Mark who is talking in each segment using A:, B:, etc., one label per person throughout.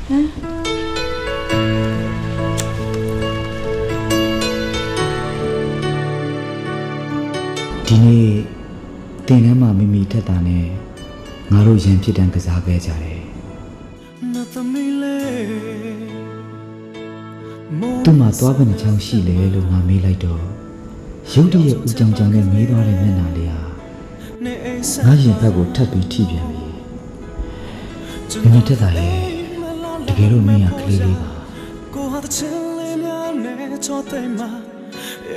A: ဒီနေ့တင်ထဲမှာမိမိထက်တာနဲ့ငါတို့ရန်ဖြစ်တန်းကစားခဲ့ကြတယ်သူ့မှာသွားဘယ်နှချောင်းရှိလဲလို့ငါမေးလိုက်တော့ရုတ်တရက်ဦးကြောင်ကြောင်နဲ့မေးသွားတဲ့မျက်နှာလေးဟာငါရင်ဘက်ကိုထပ်ပြီးထိပြန်ပြီမိမိထက်တာရဲ့တကယ်လို့မင်းကကလေးလေးပါကိုဟာတဲ့ချင်းလေးများနဲ့ချောတဲ့မှာ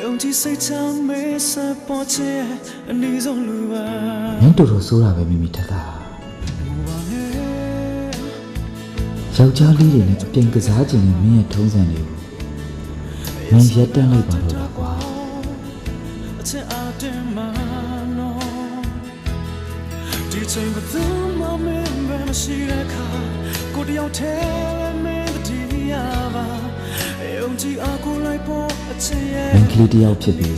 A: ယုံကြည်စိတ်ချမေးစပေါ်ချင်အနည်းဆုံးလူပါမင်းတော်တော်ဆိုးတာပဲမိမိထက်တာယောက်ျားလေးတွေနဲ့အပြင်ကစားခြင်းနဲ့မင်းရဲ့ထုံးစံတွေကိုမင်းရက်တန်းလိုက်ပါတော့လားကွာဒီချိန်ဘသူမှမင်းပဲမရှိတဲ့အခါကိုတယောက်တည်းမင်းတည်းရပါယုံကြည်အားကိုလိုက်ဖို့အချင်ရဲ့မင်းကလေးတယောက်ဖြစ်ပြီး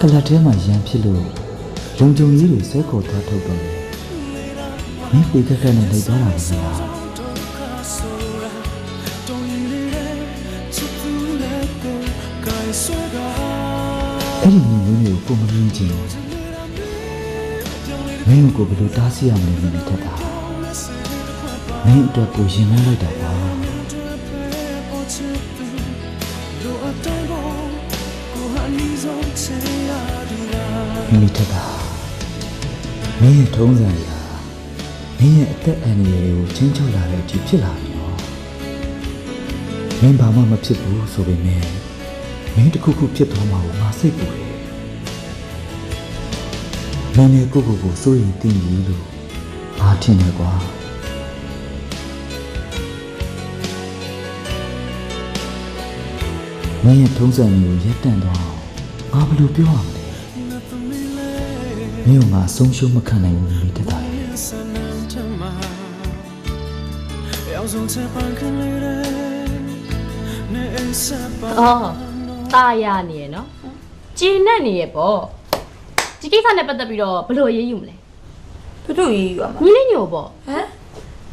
A: ကလတ်ထဲမှာရန်ဖြစ်လို့လုံခြုံရေးတွေဆွဲခေါ်ထားထုတ်တော့တယ်မင်းပြေကက်ကနဲ့လိုက်သွားတာမလားအဲ့ဒီမျိုးကိုမမြင်ချင်မင်းကိုဘယ်လိုတားဆီးရမလဲမင်းထက်တာမင်းအတွက်ကိုရင်နှံလိုက်တာပါမင်းထက်တာမင်းရဲ့ထုံးစံရာမင်းရဲ့အသက်အန္တရာယ်ကိုချင်းချုပ်လာတဲ့အထိဖြစ်လာပြီနော်မင်းဘာမှမဖြစ်ဘူးဆိုပေမဲ့မင်းတခုခုဖြစ်သွားမှာကိုငါစိတ်ပူတယ်မင်းရဲ့ကိုစိုးရင်သိပြီလို့ငါထင်တယ်ကွာမင်းရဲ့ထုံးစံမျိုးရက်တန့်သွားအောင်ငါဘယ်လိုပြောရမလဲမင်းကငါဆုံးရှုံးမခံနိုင်ဘူးမိတတ်တာ
B: အော်ตาရနေရနော်ကျင်းနဲ့နေရပေါ့ဒီကိစ္စနဲ့ပတ်သက်ပြီးတော့ဘယ်လိုအရေးယူမလဲ
C: ဘယ်လိုရေးယူရမှာ
B: ညီလေးညို့ပေါ့
C: ဟမ်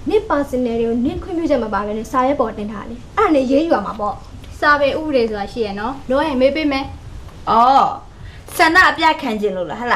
C: နင့်ပါစင်နယ်တွေကိုနင့်ခွင့်ပြုချက်မပါဘဲနဲ့စာရဲပေါ်တင်ထားတယ်အဲ့ဒါနဲ့ရေးယူရမှာပေါ့
D: စာပေဥပဒေဆိုတာရှိရနော်လိုရင်မေးပေးမယ်
C: အော်ဆန္ဒအပြခံခြင်းလို့လားဟဟလား